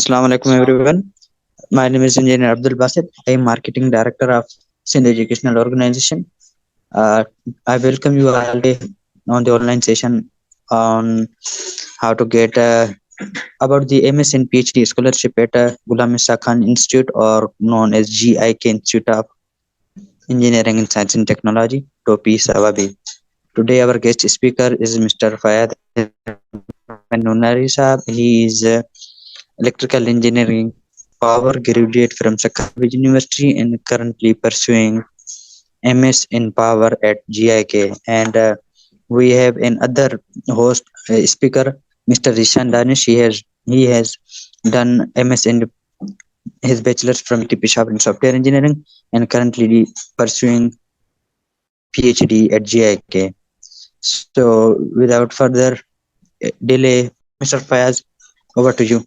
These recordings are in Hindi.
Assalamu alaikum everyone. My name is Engineer Abdul Basit. I am Marketing Director of Sindh Educational Organization. I welcome you all day on the online session on how to get about the MS and PhD scholarship at Ghulam Isa Khan Institute, or known as GIK Institute of Engineering and Science and Technology, Topi Sawabi. Today our guest speaker is Mr. Fayad Nunari Saab. He is electrical engineering power graduate from Sakkavij University and currently pursuing MS in power at GIK. And we have another host speaker, Mr. Rishan Danish. He has done MS and his bachelor's from ITP Shop in software engineering and currently pursuing PhD at GIK. So without further delay, Mr. Fayaz, over to you.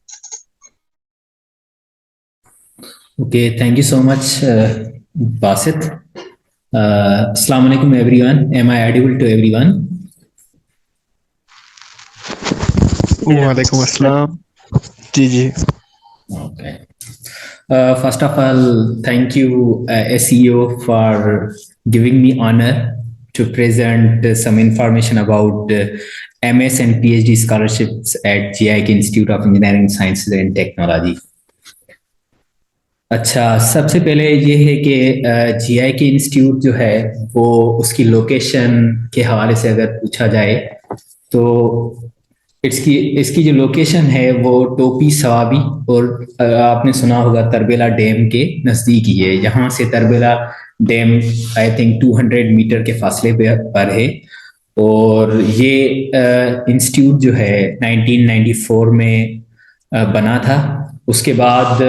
Okay, thank you so much, Basit. Assalamu alaikum, everyone. Am I audible to everyone? वालेकुम अस्सलाम जी Okay. First of all, thank you, SEO, for giving me honor to present some information about MS and PhD scholarships at GIK Institute of Engineering Sciences and Technology. अच्छा, सबसे पहले ये है कि GIK इंस्टीट्यूट जो है वो उसकी लोकेशन के हवाले से अगर पूछा जाए तो इसकी जो लोकेशन है वो टोपी सवाबी और आपने सुना होगा तरबेला डैम के नज़दीक ही है। यहाँ से Tarbela dam I think 200 meter के फासले पर है और ये इंस्टीट्यूट जो है 1994 में बना था। उसके बाद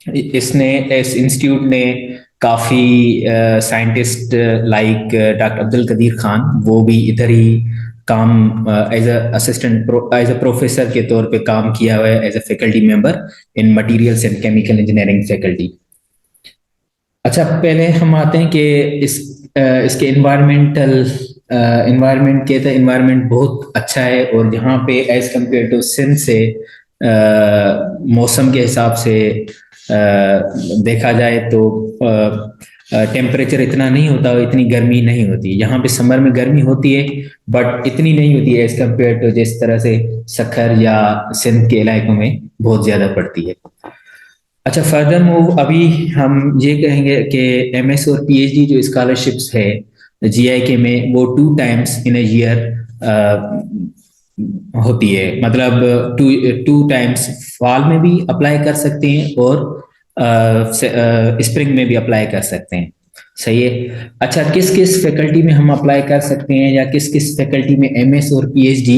इस इंस्टीट्यूट ने काफ़ी scientist like doctor Abdul Qadeer Khan, वो भी इधर ही काम एज अ प्रोफेसर के तौर पे काम किया हुआ है, as a faculty member in materials and chemical engineering faculty. अच्छा, पहले हम आते हैं कि इसके इन्वायरमेंट बहुत अच्छा है और यहाँ पे एज कम्पेयर टू सिंध से मौसम के हिसाब से देखा जाए तो टेम्परेचर इतना नहीं होता और इतनी गर्मी नहीं होती। यहाँ पे समर में गर्मी होती है बट इतनी नहीं होती है एज कम्पेयर टू जिस तरह से सखर या सिंध के इलाकों में बहुत ज़्यादा पड़ती है। अच्छा, फर्दर मूव अभी हम ये कहेंगे कि MS और PhD जो स्कॉलरशिप्स है GIK में वो 2 times इन अ ईयर होती है, मतलब 2 times फॉल में भी अप्लाई कर सकते हैं और स्प्रिंग में भी अप्लाई कर सकते हैं। सही है। अच्छा, किस किस फैकल्टी में हम अप्लाई कर सकते हैं या किस किस फैकल्टी में MS और PhD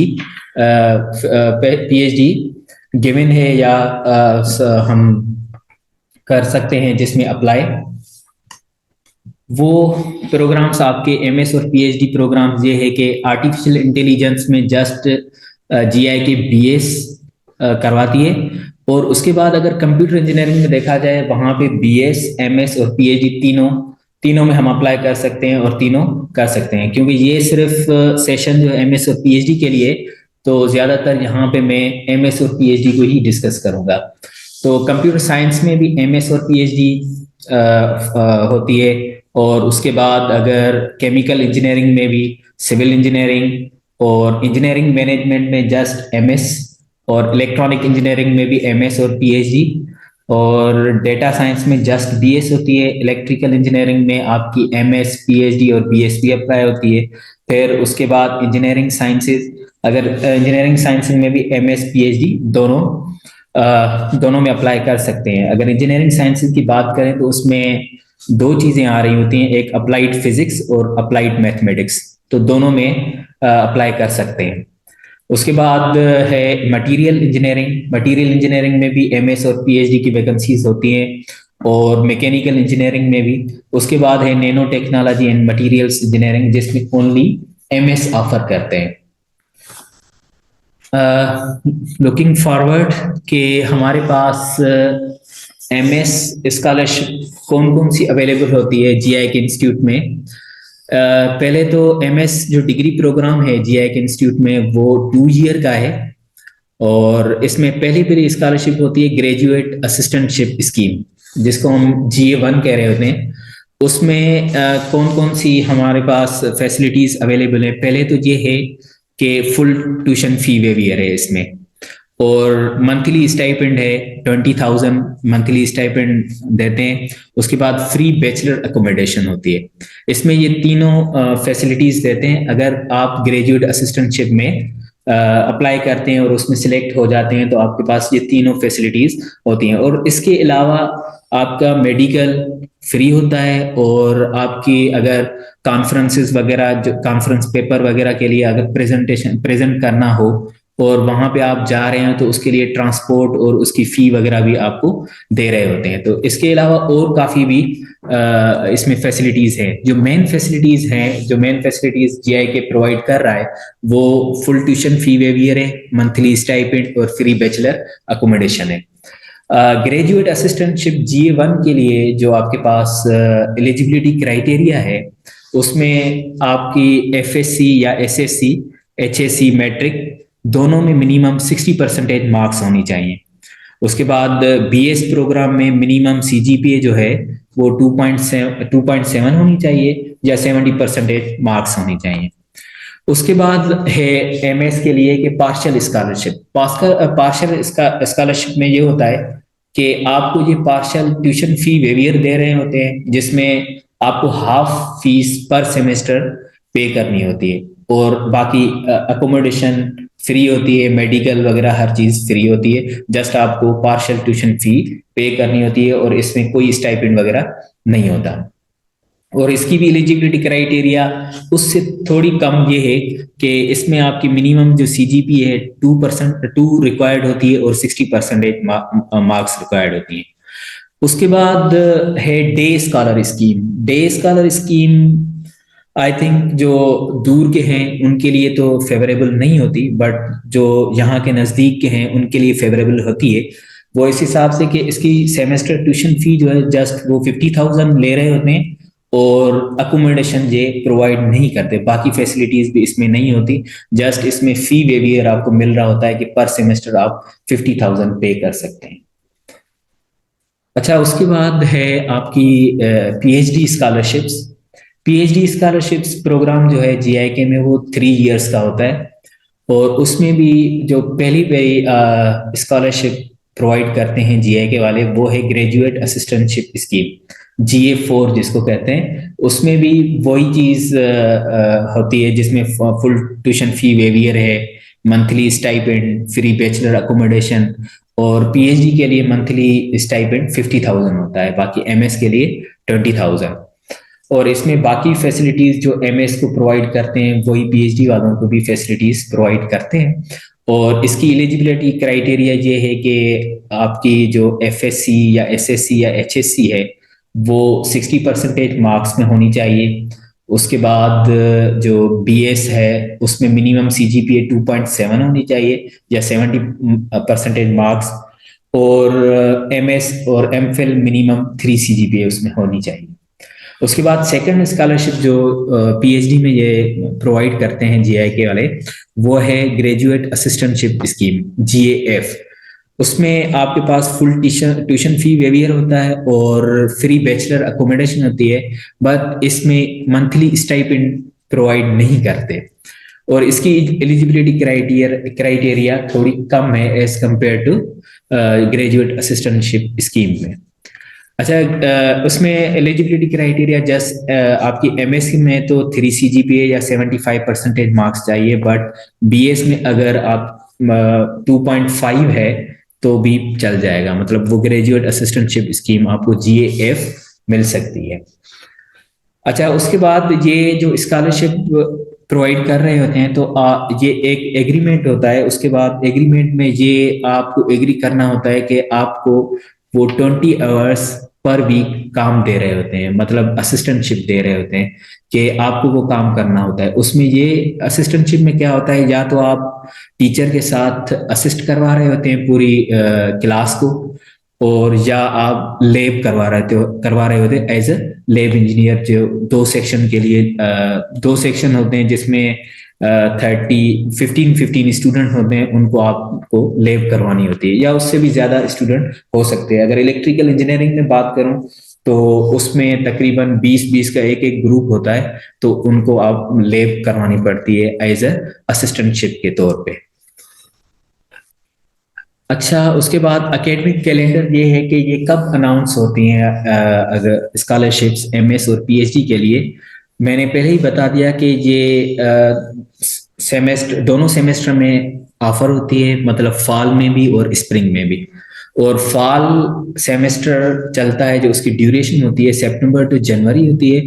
गिवन है या हम कर सकते हैं जिसमें अप्लाई, वो प्रोग्राम्स आपके MS और PhD प्रोग्राम्स ये है कि आर्टिफिशियल इंटेलिजेंस में जस्ट GIK BS करवाती है और उसके बाद अगर कंप्यूटर इंजीनियरिंग में देखा जाए वहाँ पे BS, MS और PhD तीनों में हम अप्लाई कर सकते हैं और तीनों कर सकते हैं। क्योंकि ये सिर्फ सेशन जो MS और PhD के लिए, तो ज़्यादातर यहाँ पे मैं MS और PhD को ही डिस्कस करूँगा। तो कंप्यूटर साइंस में भी MS और PhD होती है और उसके बाद अगर केमिकल इंजीनियरिंग में भी सिविल इंजीनियरिंग और इंजीनियरिंग मैनेजमेंट में जस्ट MS और इलेक्ट्रॉनिक इंजीनियरिंग में भी MS और PhD और डेटा साइंस में जस्ट BS होती है। इलेक्ट्रिकल इंजीनियरिंग में आपकी MS, PhD और BSc अप्लाई होती है। फिर उसके बाद इंजीनियरिंग साइंसेज, अगर इंजीनियरिंग साइंसेज में भी MS, PhD दोनों में अप्लाई कर सकते हैं। अगर इंजीनियरिंग साइंसेज की बात करें तो उसमें 2 चीज़ें आ रही होती हैं, एक अप्लाइड फिजिक्स और अप्लाइड मैथमेटिक्स, तो दोनों में अप्लाई कर सकते हैं। उसके बाद है मटेरियल इंजीनियरिंग में भी MS और PhD की वैकेंसीज होती हैं और मैकेनिकल इंजीनियरिंग में भी। उसके बाद है nano technology and materials engineering जिसमें ओनली MS ऑफर करते हैं। लुकिंग फॉरवर्ड कि हमारे पास MS स्कॉलरशिप कौन कौन सी अवेलेबल होती है GIK इंस्टीट्यूट में। पहले तो MS जो डिग्री प्रोग्राम है GIK इंस्टीट्यूट में वो 2 ईयर का है और इसमें पहली स्कॉलरशिप होती है ग्रेजुएट असिस्टेंटशिप स्कीम, जिसको हम GA1 कह रहे होते हैं। उसमें कौन कौन सी हमारे पास फैसिलिटीज अवेलेबल है? पहले तो ये है कि फुल ट्यूशन फी वेवियर है इसमें, और मंथली स्टाइपेंड है 20,000 मंथली स्टाइपेंड देते हैं। उसके बाद फ्री बैचलर अकोमोडेशन होती है। इसमें ये तीनों फैसिलिटीज देते हैं अगर आप ग्रेजुएट असिस्टेंटशिप में अप्लाई करते हैं और उसमें सिलेक्ट हो जाते हैं, तो आपके पास ये तीनों फैसिलिटीज होती हैं। और इसके अलावा आपका मेडिकल फ्री होता है, और आपकी अगर कॉन्फ्रेंसेस वगैरह, जो कॉन्फ्रेंस पेपर वगैरह के लिए अगर प्रेजेंट करना हो और वहां पे आप जा रहे हैं, तो उसके लिए ट्रांसपोर्ट और उसकी फी वगैरह भी आपको दे रहे होते हैं। तो इसके अलावा और काफी भी इसमें फैसिलिटीज हैं। जो मेन फैसिलिटीज GI के प्रोवाइड कर रहा है वो फुल ट्यूशन फी वेवियर है, मंथली स्टाइपेंड और फ्री बैचलर अकोमोडेशन है। ग्रेजुएट असिस्टेंटशिप GA1 के लिए जो आपके पास एलिजिबिलिटी क्राइटेरिया है, उसमें आपकी FSC या SSC, HSC मैट्रिक दोनों में मिनिमम 60% मार्क्स होनी चाहिए। उसके बाद BS प्रोग्राम में मिनिमम CGPA जो है वो 2.7 होनी चाहिए, या 70% मार्क्स होनी चाहिए। उसके बाद है MS के लिए कि पार्शियल स्कॉलरशिप। पार्शियल स्कॉलरशिप में ये होता है कि आपको ये पार्शियल ट्यूशन फी वेवियर दे रहे होते हैं, जिसमें आपको हाफ फीस पर सेमेस्टर पे करनी होती है, और बाकी अकोमोडेशन फ्री होती है, मेडिकल वगैरह हर चीज फ्री होती है। जस्ट आपको पार्शियल ट्यूशन फी पे करनी होती है, और इसमें कोई स्टाइपेंड वगैरह नहीं होता। और इसकी भी एलिजिबिलिटी क्राइटेरिया उससे थोड़ी कम ये है कि इसमें आपकी मिनिमम जो CGPA है 2 रिक्वायर्ड होती है, और 60% मार्क्स रिक्वायर्ड होती है। उसके बाद है day scholar scheme. I think जो दूर के हैं उनके लिए तो फेवरेबल नहीं होती, बट जो यहाँ के नज़दीक के हैं उनके लिए फेवरेबल होती है। वो इस हिसाब से कि इसकी सेमेस्टर ट्यूशन फी जो है जस्ट वो 50,000 ले रहे होते हैं, और अकोमोडेशन ये प्रोवाइड नहीं करते। बाकी फैसिलिटीज भी इसमें नहीं होती, जस्ट इसमें फी वेवियर आपको मिल रहा होता है कि पर सेमेस्टर आप 50,000 पे कर सकते हैं। अच्छा, उसके बाद है आपकी PhD scholarships. PhD scholarships program जो है GIK में वो 3 इयर्स का होता है, और उसमें भी जो पहली स्कॉलरशिप प्रोवाइड करते हैं GIK वाले वो है ग्रेजुएट असिस्टेंटशिप स्कीम, GA4 जिसको कहते हैं। उसमें भी वही चीज होती है, जिसमें फुल ट्यूशन फी वेवियर है, monthly stipend, free bachelor accommodation, और PhD के लिए मंथली स्टाइपेंड 50,000 होता है, बाकी MS के लिए 20,000। और इसमें बाकी फैसिलिटीज जो MS को प्रोवाइड करते हैं वही PhD वालों को भी फैसिलिटीज प्रोवाइड करते हैं। और इसकी एलिजिबिलिटी क्राइटेरिया ये है कि आपकी जो FSC या SSC या HSC है वो 60% मार्क्स में होनी चाहिए। उसके बाद जो BS है उसमें मिनिमम CGPA 2.7 होनी चाहिए, या 70% मार्क्स, और MS और MPhil मिनिमम 3 CGPA उसमें होनी चाहिए। उसके बाद सेकंड स्कॉलरशिप जो PhD में ये प्रोवाइड करते हैं GIK वाले, वो है ग्रेजुएट असिस्टेंटशिप स्कीम, GAF। उसमें आपके पास फुल ट्यूशन फी वेवियर होता है और फ्री बैचलर अकोमोडेशन होती है, बट इसमें मंथली स्टाइपेंड प्रोवाइड नहीं करते, और इसकी एलिजिबिलिटी क्राइटेरिया थोड़ी कम है as compare to graduate assistantship scheme में। अच्छा, उसमें एलिजिबिलिटी क्राइटेरिया जस्ट आपकी MS में तो 3 CGPA या 75% मार्क्स चाहिए, बट BS में अगर आप 2.5 है तो भी चल जाएगा। मतलब वो ग्रेजुएट असिस्टेंटशिप स्कीम आपको GAF मिल सकती है। अच्छा, उसके बाद ये जो स्कॉलरशिप प्रोवाइड कर रहे होते हैं तो ये एक एग्रीमेंट होता है। उसके बाद एग्रीमेंट में ये आपको एग्री करना होता है कि आपको वो 20 आवर्स पर वीक काम दे रहे होते हैं, मतलब असिस्टेंटशिप दे रहे होते हैं कि आपको वो काम करना होता है। उसमें ये असिस्टेंटशिप में क्या होता है, या तो आप टीचर के साथ असिस्ट करवा रहे होते हैं पूरी क्लास को, और या आप लैब करवा रहे होते हैं एज ए लैब इंजीनियर। जो 2 सेक्शन के लिए 2 सेक्शन होते हैं, जिसमें 15 स्टूडेंट होते हैं, उनको आपको लैब करवानी होती है, या उससे भी ज्यादा स्टूडेंट हो सकते हैं। अगर इलेक्ट्रिकल इंजीनियरिंग में बात करूं तो उसमें तकरीबन 20-20 का एक एक ग्रुप होता है, तो उनको आप लैब करवानी पड़ती है एज अ असिस्टेंटशिप के तौर पे। अच्छा, उसके बाद एकेडमिक कैलेंडर ये है कि ये कब अनाउंस होती हैं अगर स्कॉलरशिप्स एमएस और पीएचडी के लिए। मैंने पहले ही बता दिया कि ये सेमेस्टर, दोनों सेमेस्टर में ऑफर होती है, मतलब फॉल में भी और स्प्रिंग में भी। और फॉल सेमेस्टर चलता है, जो उसकी ड्यूरेशन होती है सितंबर टू जनवरी होती है,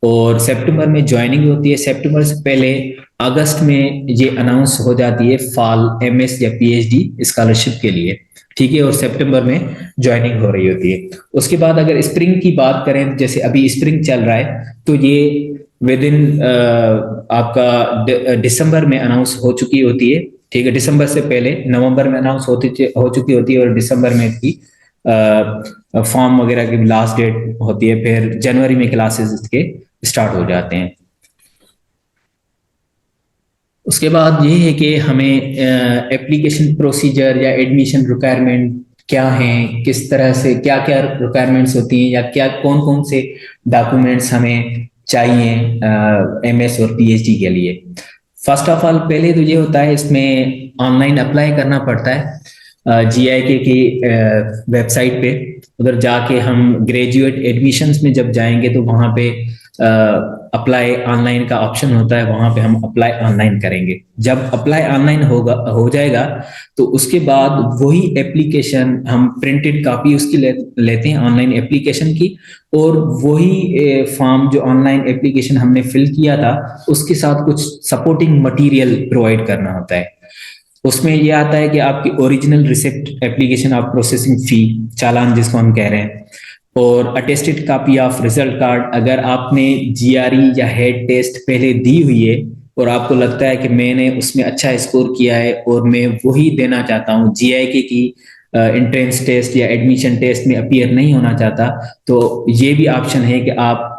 और सितंबर में ज्वाइनिंग होती है। सितंबर से पहले अगस्त में ये अनाउंस हो जाती है फॉल एमएस या पीएचडी स्कॉलरशिप के लिए, ठीक है, और सितंबर में ज्वाइनिंग हो रही होती है। उसके बाद अगर स्प्रिंग की बात करें, जैसे अभी स्प्रिंग चल रहा है, तो ये विद इन आपका दिसंबर में अनाउंस हो चुकी होती है, ठीक है। दिसंबर से पहले नवंबर में अनाउंस हो चुकी होती है, और दिसंबर में इसकी फॉर्म वगैरह की लास्ट डेट होती है, फिर जनवरी में क्लासेस इसके स्टार्ट हो जाते हैं। उसके बाद ये है कि हमें एप्लीकेशन प्रोसीजर या एडमिशन रिक्वायरमेंट क्या हैं, किस तरह से क्या क्या रिक्वायरमेंट्स होती हैं, या क्या कौन कौन से डॉक्यूमेंट्स हमें चाहिए एमएस और पीएचडी के लिए। फर्स्ट ऑफ ऑल पहले तो ये होता है, इसमें ऑनलाइन अप्लाई करना पड़ता है जीआईके की वेबसाइट पे। उधर जाके हम ग्रेजुएट एडमिशन्स में जब जाएंगे तो वहाँ पे अप्लाई ऑनलाइन का ऑप्शन होता है, वहां पे हम अप्लाई ऑनलाइन करेंगे। जब अप्लाई ऑनलाइन हो जाएगा तो उसके बाद वही एप्लीकेशन हम प्रिंटेड कॉपी उसकी लेते हैं ऑनलाइन एप्लीकेशन की, और वही फॉर्म जो ऑनलाइन एप्लीकेशन हमने फिल किया था उसके साथ कुछ सपोर्टिंग मटेरियल प्रोवाइड करना होता है। उसमें ये आता है कि आपकी original receipt application of processing fee, challan जिसको हम कह रहे हैं, और attested copy of result card. अगर आपने जीआरई या हेड टेस्ट पहले दी हुई है और आपको लगता है कि मैंने उसमें अच्छा स्कोर किया है और मैं वही देना चाहता हूँ, जीआईके की एंट्रेंस टेस्ट या एडमिशन टेस्ट में अपीयर नहीं होना चाहता, तो ये भी ऑप्शन है कि आप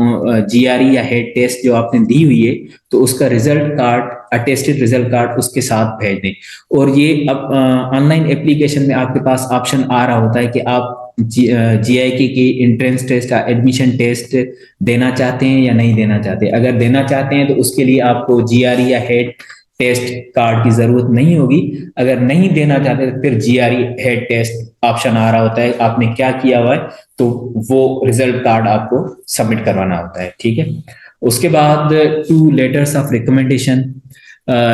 जीआरई या हेड टेस्ट जो आपने दी हुई है तो उसका result card, attested result card उसके साथ भेज दें। और ये अब ऑनलाइन एप्लीकेशन में आपके पास ऑप्शन आ रहा होता है कि आप जीआईके की एंट्रेंस टेस्ट या एडमिशन टेस्ट देना चाहते हैं या नहीं देना चाहते। अगर देना चाहते हैं तो उसके लिए आपको जीआरई या हेड टेस्ट कार्ड की जरूरत नहीं होगी। अगर नहीं देना चाहते तो फिर जीआरई हेड टेस्ट ऑप्शन आ रहा होता है, आपने क्या किया हुआ है तो वो रिजल्ट कार्ड आपको सबमिट करवाना होता है, ठीक है। उसके बाद 2 letters of recommendation.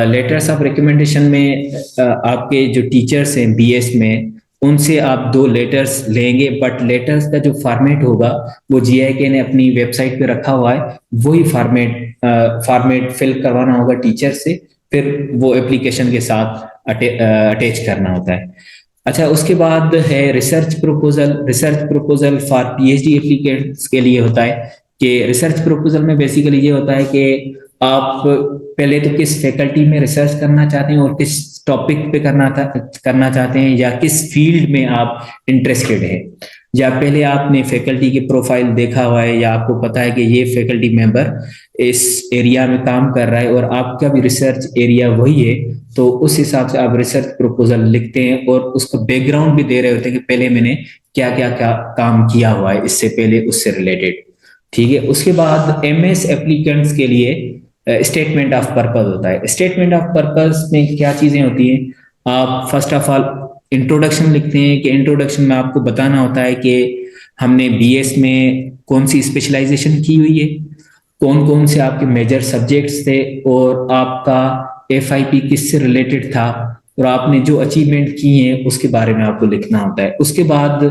Letters of recommendation में आपके जो टीचर्स हैं बीएस में, उनसे आप 2 लेटर्स लेंगे, बट लेटर्स का जो फॉर्मेट होगा वो जीआईके ने अपनी वेबसाइट पे रखा हुआ है, वही फॉर्मेट फिल करवाना होगा टीचर से, फिर वो एप्लीकेशन के साथ अटैच करना होता है। अच्छा, उसके बाद है research proposal. Research proposal for PhD applicants के लिए होता है कि रिसर्च प्रपोजल में बेसिकली ये होता है कि आप पहले तो किस फैकल्टी में रिसर्च करना चाहते हैं और किस टॉपिक पे करना चाहते हैं, या किस फील्ड में आप इंटरेस्टेड हैं, या पहले आपने फैकल्टी की प्रोफाइल देखा हुआ है या आपको पता है कि ये फैकल्टी मेंबर इस एरिया में काम कर रहा है और आपका भी रिसर्च एरिया वही है, तो उस हिसाब से आप रिसर्च प्रपोजल लिखते हैं और उसको बैकग्राउंड भी दे रहे होते हैं कि पहले मैंने क्या क्या काम किया हुआ है इससे पहले उससे रिलेटेड, ठीक है। उसके बाद एमएस एप्लीकेंट्स के लिए स्टेटमेंट ऑफ पर्पस होता है। स्टेटमेंट ऑफ पर्पस में क्या चीजें होती हैं, आप फर्स्ट ऑफ ऑल इंट्रोडक्शन लिखते हैं कि इंट्रोडक्शन में आपको बताना होता है कि हमने बीएस में कौन सी स्पेशलाइजेशन की हुई है, कौन कौन से आपके मेजर सब्जेक्ट्स थे, और आपका एफआईपी किससे रिलेटेड था, और आपने जो अचीवमेंट की हैं उसके बारे में आपको लिखना होता है। उसके बाद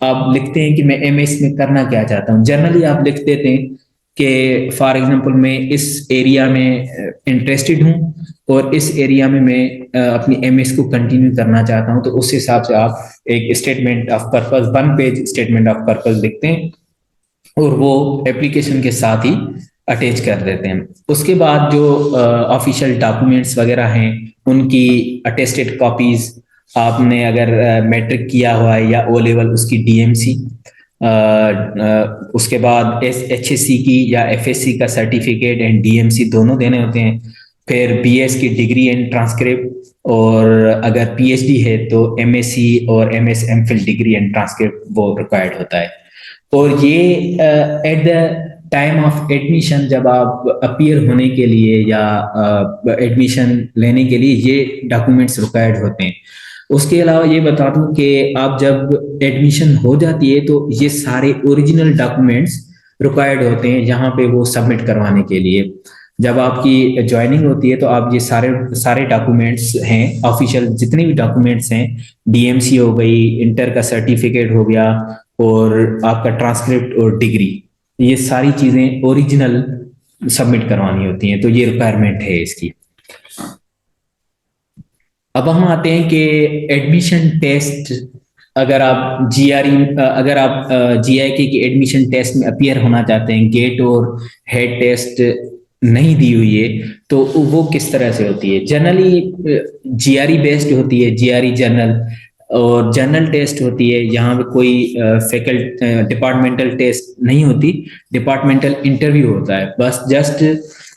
आप लिखते हैं कि मैं एमएस में करना क्या चाहता हूँ। जनरली आप लिख देते हैं कि फॉर एग्जांपल मैं इस एरिया में इंटरेस्टेड हूँ और इस एरिया में मैं अपनी एमएस को कंटिन्यू करना चाहता हूँ, तो उस हिसाब से आप एक statement of purpose, 1 page statement of purpose लिखते हैं और वो एप्लीकेशन के साथ ही अटैच कर देते हैं। उसके बाद जो ऑफिशियल डॉक्यूमेंट्स वगैरह हैं उनकी अटेस्टेड कॉपीज, आपने अगर मैट्रिक किया हुआ है या ओ लेवल उसकी डीएमसी, उसके बाद एचएससी की या एफएससी का सर्टिफिकेट एंड डीएमसी दोनों देने होते हैं। फिर बीएस की डिग्री एंड ट्रांसक्रिप्ट, और अगर पीएचडी है तो एमएससी और MS MPhil degree and transcript वो रिक्वायर्ड होता है। और ये at the time of admission, जब आप अपीयर होने के लिए या एडमिशन लेने के लिए ये डॉक्यूमेंट्स रिक्वायर्ड होते हैं। उसके अलावा ये बता दूं कि आप जब एडमिशन हो जाती है तो ये सारे ओरिजिनल डॉक्यूमेंट्स रिक्वायर्ड होते हैं यहाँ पे वो सबमिट करवाने के लिए। जब आपकी ज्वाइनिंग होती है तो आप ये सारे सारे डॉक्यूमेंट्स हैं, ऑफिशियल जितने भी डॉक्यूमेंट्स हैं, डीएमसी हो गई, इंटर का सर्टिफिकेट हो गया, और आपका ट्रांसक्रिप्ट और डिग्री, ये सारी चीजें ओरिजिनल सबमिट करवानी होती हैं। तो ये रिक्वायरमेंट है इसकी। अब हम आते हैं कि एडमिशन टेस्ट, अगर आप जीआईके की एडमिशन टेस्ट में अपीयर होना चाहते हैं, गेट और हेड टेस्ट नहीं दी हुई है, तो वो किस तरह से होती है? जनरली जीआरई बेस्ड होती है, जीआरई जनरल, और जनरल टेस्ट होती है। यहाँ पे कोई डिपार्टमेंटल टेस्ट नहीं होती, डिपार्टमेंटल इंटरव्यू होता है। बस जस्ट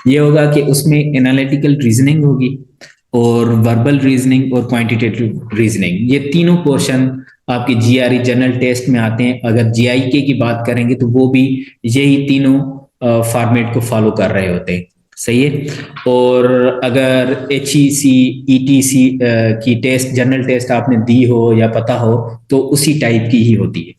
ये होगा कि उसमें एनालिटिकल रीजनिंग होगी, और वर्बल रीजनिंग और क्वांटिटेटिव रीजनिंग, ये तीनों पोर्शन आपके जीआरई जनरल टेस्ट में आते हैं। अगर जीआईके की बात करेंगे तो वो भी यही तीनों फॉर्मेट को फॉलो कर रहे होते हैं। सही है। और अगर HEC ETC की टेस्ट, जनरल टेस्ट आपने दी हो या पता हो, तो उसी टाइप की ही होती है।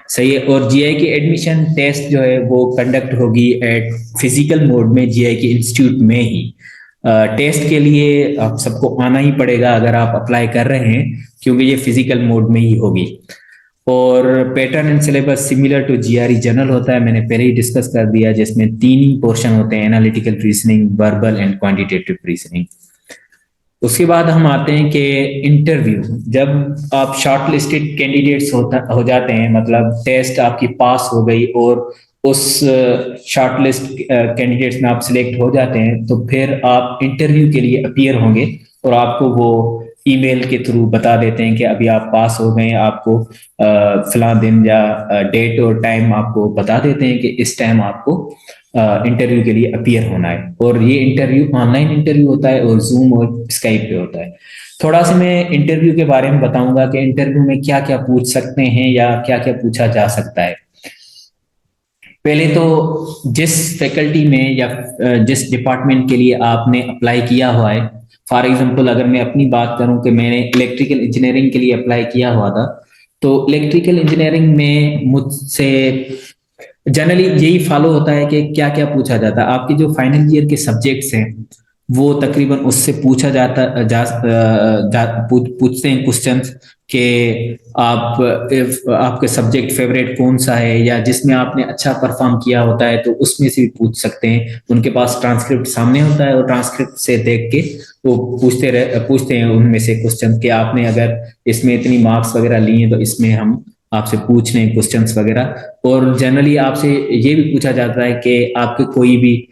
सही है। और जीआई की एडमिशन टेस्ट जो है वो कंडक्ट होगी एट फिजिकल मोड में, जीआई के इंस्टीट्यूट में ही। टेस्ट के लिए आप सबको आना ही पड़ेगा अगर आप अप्लाई कर रहे हैं, क्योंकि ये फिजिकल मोड में ही होगी। और pattern and syllabus similar to GRE general होता है, मैंने पहले ही डिस्कस कर दिया, जिसमें 3 ही पोर्शन होते हैं, analytical reasoning, verbal and quantitative reasoning. उसके बाद हम आते हैं कि इंटरव्यू, जब आप शॉर्ट लिस्टेड कैंडिडेट्स हो जाते हैं, मतलब टेस्ट आपकी पास हो गई और उस शॉर्ट लिस्ट कैंडिडेट्स में आप सिलेक्ट हो जाते हैं, तो फिर आप इंटरव्यू के लिए अपीयर होंगे, और आपको वो ईमेल के थ्रू बता देते हैं कि अभी आप पास हो गए, आपको फला दिन या डेट और टाइम आपको बता देते हैं कि इस टाइम आपको इंटरव्यू के लिए अपीयर होना है। और ये इंटरव्यू ऑनलाइन इंटरव्यू होता है और जूम और स्काइप पे होता है। थोड़ा सा मैं इंटरव्यू के बारे में बताऊंगा कि इंटरव्यू में क्या क्या पूछ सकते हैं या क्या क्या पूछा जा सकता है। पहले तो जिस फैकल्टी में या जिस डिपार्टमेंट के लिए आपने अप्लाई किया हुआ है, फॉर एग्जांपल अगर मैं अपनी बात करूं कि मैंने इलेक्ट्रिकल इंजीनियरिंग के लिए अप्लाई किया हुआ था, तो इलेक्ट्रिकल इंजीनियरिंग में मुझसे जनरली यही फॉलो होता है कि क्या क्या पूछा जाता है। आपके जो फाइनल ईयर के सब्जेक्ट्स हैं वो तकरीबन उससे पूछा पूछते हैं क्वेश्चंस कि आपके सब्जेक्ट फेवरेट कौन सा है, या जिसमें आपने अच्छा परफॉर्म किया होता है तो उसमें से भी पूछ सकते हैं। उनके पास ट्रांसक्रिप्ट सामने होता है और ट्रांसक्रिप्ट से देख के वो पूछते हैं उनमें से क्वेश्चन कि आपने अगर इसमें इतनी मार्क्स वगैरह लिए तो इसमें हम आपसे पूछ रहे हैं क्वेश्चंस वगैरह। और जनरली आपसे ये भी पूछा जाता है कि आपके कोई भी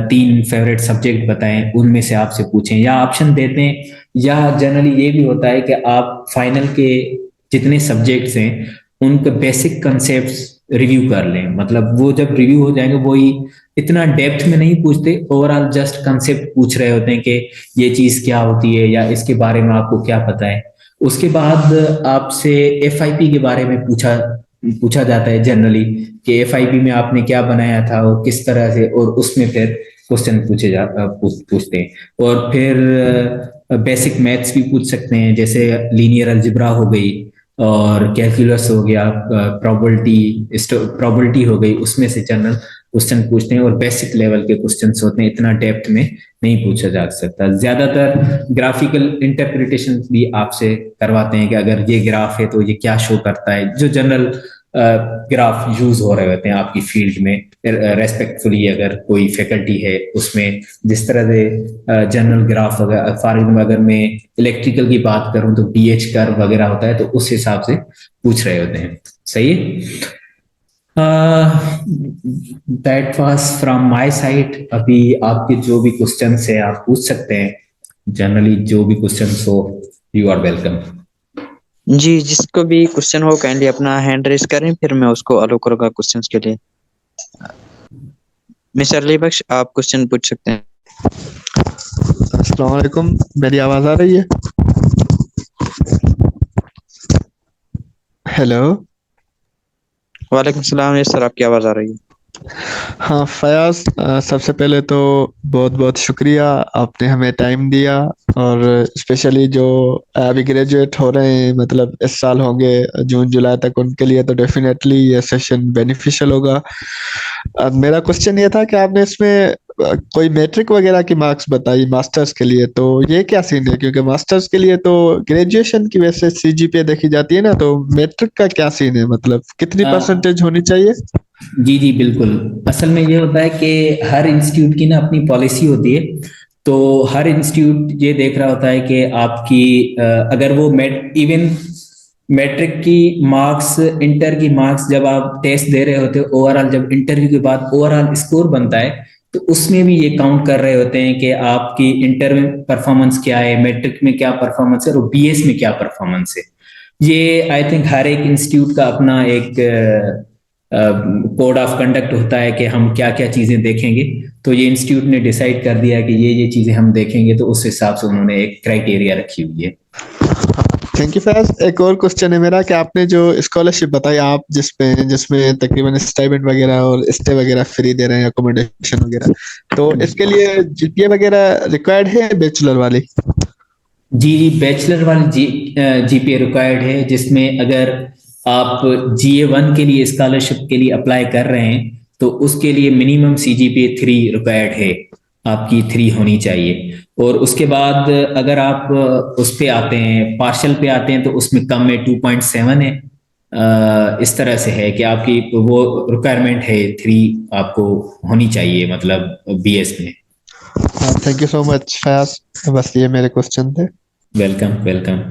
3 फेवरेट सब्जेक्ट बताएं, उनमें से आपसे पूछें या ऑप्शन देते हैं। या जनरली ये भी होता है कि आप फाइनल के जितने सब्जेक्ट्स हैं उनके बेसिक कंसेप्ट्स रिव्यू कर लें। मतलब वो जब रिव्यू हो जाएंगे वो ही इतना डेप्थ में नहीं पूछते, ओवरऑल जस्ट कंसेप्ट पूछ रहे होते हैं कि ये चीज क्या होती है या इसके बारे में आपको क्या पता है। उसके बाद आपसे FIP के बारे में पूछा जाता है जनरली कि FIP में आपने क्या बनाया था और किस तरह से, और उसमें फिर क्वेश्चन पूछते हैं। और फिर बेसिक मैथ्स भी पूछ सकते हैं, जैसे लीनियर अलजेब्रा हो गई और कैलकुलस हो गया, प्रोबेबिलिटी हो गई, उसमें से जनरल क्वेश्चन पूछते हैं। और बेसिक लेवल के क्वेश्चंस होते हैं, इतना डेप्थ में नहीं पूछा जा सकता। ज्यादातर ग्राफिकल इंटरप्रिटेशन भी आपसे करवाते हैं कि अगर ये ग्राफ है तो ये क्या शो करता है, जो जनरल ग्राफ यूज हो रहे होते हैं आपकी फील्ड में। रेस्पेक्टफुली अगर कोई फैकल्टी है उसमें जिस तरह से जनरल ग्राफ वगैरह, फॉर एग्जाम्पल अगर मैं इलेक्ट्रिकल की बात करूं तो BH कर्व वगैरह होता है, तो उस हिसाब से पूछ रहे होते हैं। सही है। That was from my side. अभी आपके जो भी क्वेश्चंस है आप पूछ सकते हैं, जनरली जो भी क्वेश्चंस हो, यू आर वेलकम। जी, जिसको भी क्वेश्चन हो काइंडली अपना हैंड रेज करें, फिर मैं उसको अलो करूंगा क्वेश्चंस के लिए। मिस्टर अली बख्श, आप क्वेश्चन पूछ सकते हैं। अस्सलाम वालेकुम, मेरी आवाज़ आ रही है? हेलो। वालेकुम सलाम। यस सर, आपकी आवाज़ आ रही है। हाँ फयाज, सबसे पहले तो बहुत बहुत शुक्रिया, आपने हमें टाइम दिया। और स्पेशली जो अभी ग्रेजुएट हो रहे हैं, मतलब इस साल होंगे जून जुलाई तक, उनके लिए तो डेफिनेटली ये सेशन बेनिफिशियल होगा। मेरा क्वेश्चन ये था कि आपने इसमें कोई मैट्रिक वगैरह की मार्क्स बताई मास्टर्स के लिए, तो ये क्या सीन है? क्योंकि मास्टर्स के लिए तो ग्रेजुएशन की वजह से सीजीपीए देखी जाती है ना, तो मैट्रिक का क्या सीन है, मतलब कितनी अ, परसेंटेज होनी चाहिए? जी जी बिल्कुल। असल में ये होता है कि हर इंस्टीट्यूट की ना अपनी पॉलिसी होती है। तो हर इंस्टीट्यूट ये देख रहा होता है कि आपकी अगर वो इवन मैट्रिक की मार्क्स, इंटर की मार्क्स, जब आप टेस्ट दे रहे होते हो ओवरऑल, जब इंटरव्यू के बाद ओवरऑल स्कोर बनता है, तो उसमें भी ये काउंट कर रहे होते हैं कि आपकी इंटर में परफॉर्मेंस क्या है, मैट्रिक में क्या परफॉर्मेंस है और बीएस में क्या परफॉर्मेंस है। ये आई थिंक हर एक इंस्टीट्यूट का अपना एक कोड ऑफ कंडक्ट होता है कि हम क्या क्या चीजें देखेंगे। तो ये इंस्टीट्यूट ने डिसाइड कर दिया है कि ये चीजें हम देखेंगे, तो उस हिसाब से उन्होंने एक क्राइटेरिया रखी हुई है। Thank you Faiz. एक और क्वेश्चन है मेरा कि आपने जो स्कॉलरशिप बताई आप जिसमें जिसमें तकरीबन स्टाइपेंड वगैरह और स्टे वगैरह फ्री दे रहे हैं, अकोमोडेशन वगैरह, तो इसके लिए जीपीए वगैरह रिक्वायर्ड है बैचलर वाली? जी जी, बैचलर वाली जीपीए रिक्वायर्ड है, जिसमें अगर आप GA1 के लिए स्कॉलरशिप के लिए अप्लाई कर रहे हैं तो उसके लिए मिनिमम CGPA 3 रिक्वायर्ड है, आपकी 3 होनी चाहिए। और उसके बाद अगर आप उस पे आते हैं, पार्शल पे आते हैं, तो उसमें कम में 2.7 है। इस तरह से है कि आपकी वो रिक्वायरमेंट है 3 आपको होनी चाहिए, मतलब BS में। हाँ, thank you so much Faiz, बस ये मेरे क्वेश्चन थे। Welcome welcome.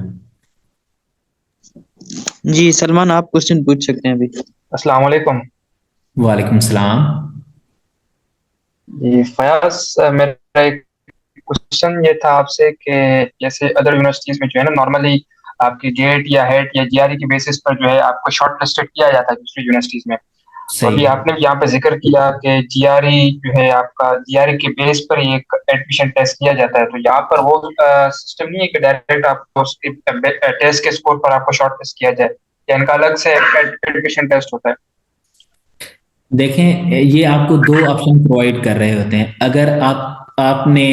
जी सलमान, आप क्वेश्चन पूछ सकते हैं अभी। अस्सलाम वालेकुम। वालेकुम सलाम। जी फयाज, मेरा एक क्वेश्चन ये था आपसे कि जैसे अदर यूनिवर्सिटीज में जो है ना, नॉर्मली आपकी गेट या हेट या जीआरई की बेसिस पर जो है आपको शॉर्ट लिस्टेड किया जाता है दूसरी यूनिवर्सिटीज में। तो सही। अभी आपने यहाँ पे जिक्र किया कि जीआरई जो है आपका, जीआरई के बेस पर ही एक एडमिशन टेस्ट किया जाता है। तो यहाँ पर वो सिस्टम नहीं है कि डायरेक्ट आपको टेस्ट के स्कोर पर आपको शॉर्ट लिस्ट किया जाए, या इनका अलग से एडमिशन टेस्ट होता है? देखें, ये आपको 2 ऑप्शन प्रोवाइड कर रहे होते हैं। अगर आपने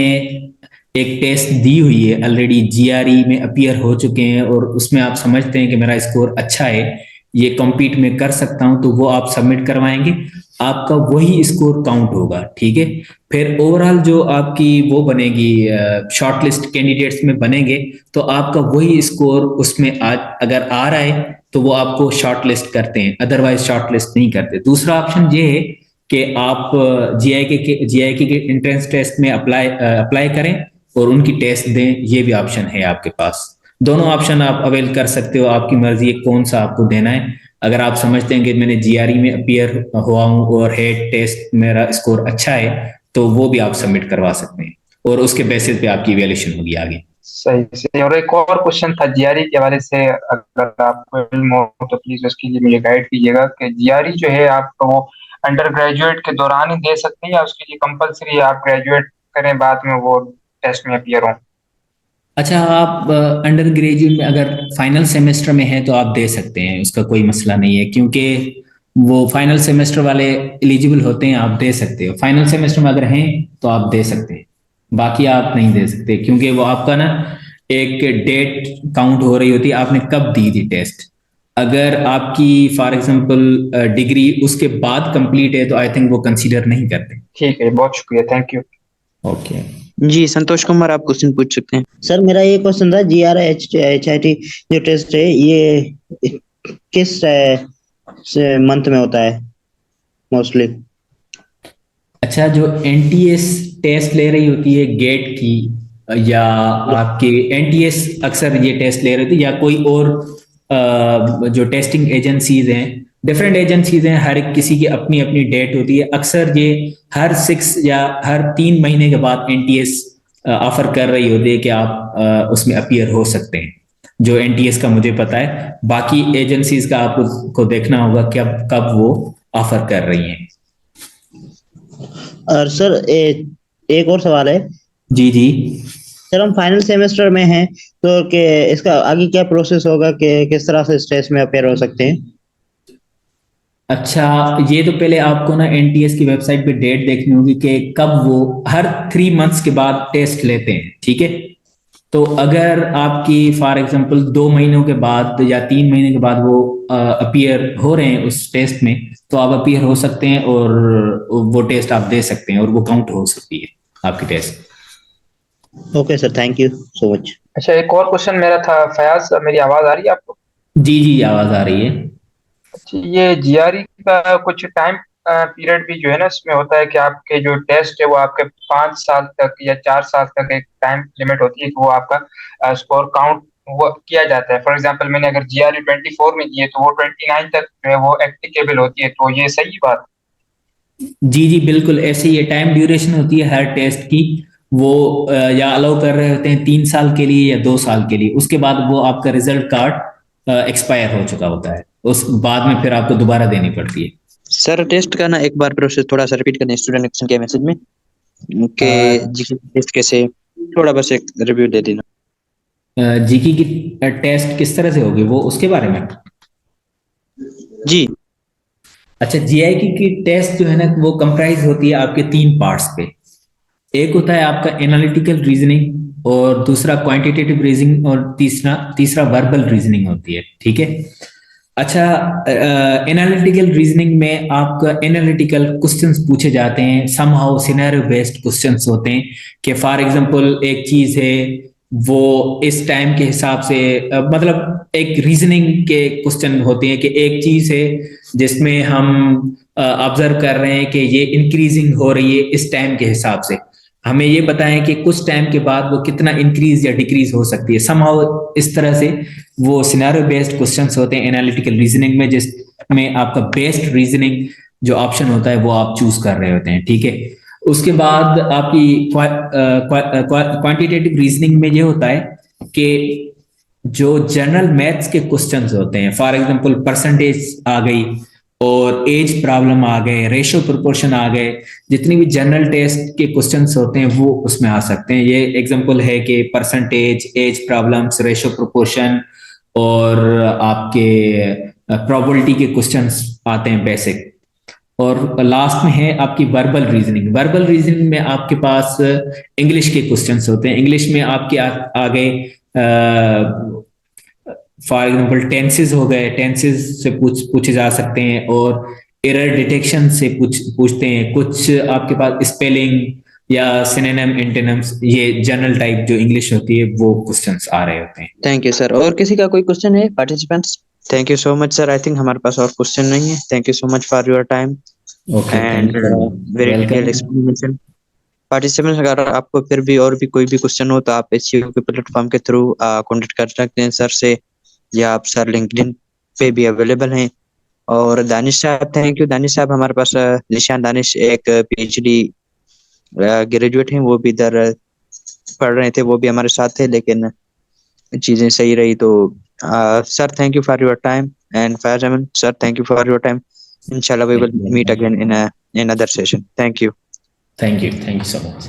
एक टेस्ट दी हुई है ऑलरेडी, GRE में अपीयर हो चुके हैं और उसमें आप समझते हैं कि मेरा स्कोर अच्छा है, ये कॉम्पीट में कर सकता हूं, तो वो आप सबमिट करवाएंगे, आपका वही स्कोर काउंट होगा। ठीक है। फिर ओवरऑल जो आपकी वो बनेगी, शॉर्ट लिस्ट कैंडिडेट्स में बनेंगे, तो आपका वही स्कोर उसमें आज अगर आ रहा है तो वो आपको शॉर्ट लिस्ट करते हैं, अदरवाइज शॉर्ट लिस्ट नहीं करते। दूसरा ऑप्शन ये है कि आप GI के एंट्रेंस टेस्ट में अप्लाई करें और उनकी टेस्ट दें, ये भी ऑप्शन है आपके पास। दोनों ऑप्शन आप अवेल कर सकते हो, आपकी मर्जी है कौन सा आपको देना है। अगर आप समझते हैं कि मैंने GRE में अपीयर हुआ हूं और हेड टेस्ट मेरा स्कोर अच्छा है, तो वो भी आप सबमिट करवा सकते हैं और उसके बेसिस पे आपकी इवैल्यूएशन होगी आगे। सही सही। और एक और क्वेश्चन था जीआरई के हवाले से, अगर आपको इल्म हो तो प्लीज उसके लिए मुझे गाइड कीजिएगा कि जीआरई जो है आप वो अंडर ग्रेजुएट के दौरान ही दे सकते हैं, या उसके लिए कंपलसरी है आप ग्रेजुएट करें बाद में वो टेस्ट में अपीयर हो? अच्छा, आप अंडर ग्रेजुएट में अगर फाइनल सेमेस्टर में है तो आप दे सकते हैं, उसका कोई मसला नहीं है, क्योंकि वो फाइनल सेमेस्टर वाले एलिजिबल होते हैं, आप दे सकते हो। फाइनल सेमेस्टर में अगर हैं तो आप दे सकते हैं, बाकी आप नहीं दे सकते, क्योंकि वो आपका ना एक डेट काउंट हो रही होती है, आपने कब दी थी टेस्ट। अगर आपकी फॉर एग्जांपल डिग्री उसके बाद कंप्लीट है तो आई थिंक वो कंसीडर नहीं करते। ठीक है, बहुत शुक्रिया, थैंक यू। ओके। जी संतोष कुमार, आप क्वेश्चन पूछ सकते हैं। सर मेरा ये क्वेश्चन था, GRHIT जो टेस्ट है ये किस से मंथ में होता है मोस्टली? अच्छा, जो NTS टेस्ट ले रही होती है गेट की, या आपके NTS अक्सर ये टेस्ट ले रही होती है, या कोई और जो टेस्टिंग एजेंसीज हैं, डिफरेंट एजेंसीज हैं, हर एक किसी की अपनी अपनी डेट होती है। अक्सर ये हर 6 या हर 3 महीने के बाद NTS ऑफर कर रही होती है कि आप उसमें अपीयर हो सकते हैं। जो NTS का मुझे पता है, बाकी एजेंसीज का आपको देखना होगा कब कब वो ऑफर कर रही हैं। और सर एक और सवाल है जी जी। सर हम फाइनल सेमेस्टर में हैं, तो के इसका आगे क्या प्रोसेस होगा कि किस तरह से स्टेज में अपेयर हो सकते हैं? अच्छा, ये तो पहले आपको ना एनटीएस की वेबसाइट पे डेट देखनी होगी कि कब वो हर 3 मंथ्स के बाद टेस्ट लेते हैं, ठीक है। तो अगर आपकी फॉर एग्जांपल 2 महीनों के बाद या 3 महीने के बाद वो अपीयर हो रहे हैं उस टेस्ट में, तो आप अपीयर हो सकते हैं और वो टेस्ट आप दे सकते हैं और वो काउंट हो सकती है आपकी test. Okay sir, thank you so much. अच्छा, एक और क्वेश्चन मेरा था फयाज, मेरी आवाज आ रही है आपको? जी जी, आवाज आ रही है। अच्छा, ये जीआरई का कुछ टाइम पीरियड भी जो है ना इसमें होता है कि आपके जो टेस्ट है वो आपके 5 साल तक या 4 साल तक एक टाइम लिमिट होती है कि वो आपका स्कोर काउंट वो किया जाता है। फॉर एग्जांपल मैंने अगर जीआरई 24 में दी है तो वो 29 तक जो है वो एप्लीकेबल होती है, तो ये सही बात? जी जी, बिल्कुल ऐसे ही है। टाइम ड्यूरेशन होती है हर टेस्ट की। वो या अलाउ कर रहे होते हैं 3 साल के लिए या 2 साल के लिए, उसके बाद वो आपका रिजल्ट कार्ड एक्सपायर हो चुका होता है, उस बाद में फिर आपको दोबारा देनी पड़ती है। सर टेस्ट का ना एक बार प्रोसेस थोड़ा सा रिपीट करना स्टूडेंट एक्शन के मैसेज में कि जीके टेस्ट कैसे, थोड़ा बस एक रिव्यू दे देना। जीके की टेस्ट किस तरह से होगी वो उसके बारे में? जी अच्छा, जीआई की टेस्ट जो है ना वो कंप्राइज होती है आपके 3 पार्ट्स पे। एक होता है आपका एनालिटिकल रीजनिंग, और दूसरा क्वांटिटेटिव रीजनिंग, और तीसरा तीसरा वर्बल रीजनिंग होती है, ठीक है। अच्छा, एनालिटिकल रीजनिंग में आपका एनालिटिकल क्वेश्चंस पूछे जाते हैं, समहाउ सिनेरियो बेस्ड क्वेश्चंस होते हैं कि फॉर एग्जांपल एक चीज है वो इस टाइम के हिसाब से मतलब एक रीजनिंग के क्वेश्चन होते हैं कि एक चीज है जिसमें हम ऑब्जर्व कर रहे हैं कि ये इंक्रीजिंग हो रही है इस टाइम के हिसाब से, हमें ये बताएं कि कुछ टाइम के बाद वो कितना इंक्रीज या डिक्रीज हो सकती है, समहाउ इस तरह से वो सिनेरियो बेस्ड क्वेश्चंस होते हैं एनालिटिकल रीजनिंग में, जिसमें आपका बेस्ट रीजनिंग जो ऑप्शन होता है वो आप चूज कर रहे होते हैं, ठीक है। उसके बाद आपकी क्वांटिटेटिव रीजनिंग में ये होता है कि जो जनरल मैथ्स के क्वेश्चंस होते हैं, फॉर एग्जांपल परसेंटेज आ गई और एज प्रॉब्लम आ गए, रेशियो प्रोपोर्शन आ गए, जितनी भी जनरल टेस्ट के क्वेश्चंस होते हैं वो उसमें आ सकते हैं। ये एग्जांपल है कि percentage, age problems, ratio proportion, और आपके प्रोबेबिलिटी के क्वेश्चंस आते हैं बेसिक। और लास्ट में है आपकी वर्बल रीजनिंग। वर्बल रीजनिंग में आपके पास इंग्लिश के क्वेश्चंस होते हैं। इंग्लिश में आपके आ गए फॉर एग्जांपल टेंसेस हो गए, टेंसेस से पूछे जा सकते हैं, और एरर डिटेक्शन से पूछते हैं। कुछ आपके पास स्पेलिंग या सिनोनिम, एंटोनिम्स, ये जनरल टाइप जो इंग्लिश होती है वो क्वेश्चंस आ रहे होते हैं। Thank you sir. और किसी का कोई क्वेश्चन है participants? Thank you so much sir. I think हमारे पास और क्वेश्चन नहीं है। Thank you so much for your time okay, and thank you, very detailed welcome. Explanation. Participants, अगर आपको फिर भी और भी कोई भी क्वेश्चन हो तो आप एचसीओ के प्लेटफॉर्म के थ्रू कांटेक्ट कर सकते हैं सर से, या आप सर लिंक्डइन पे भी अवेलेबल हैं। और दानिश साहब, थैंक यू दानिश साहब। हमारे पास निशान दानिश एक पीएचडी ग्रेजुएट हैं, वो भी इधर पढ़ रहे थे, वो भी हमारे साथ थे, लेकिन चीजें सही रही तो sir thank you for your time and Faiz Aman sir thank you for your time. Inshallah we will meet again in another session. Thank you. Thank you so much.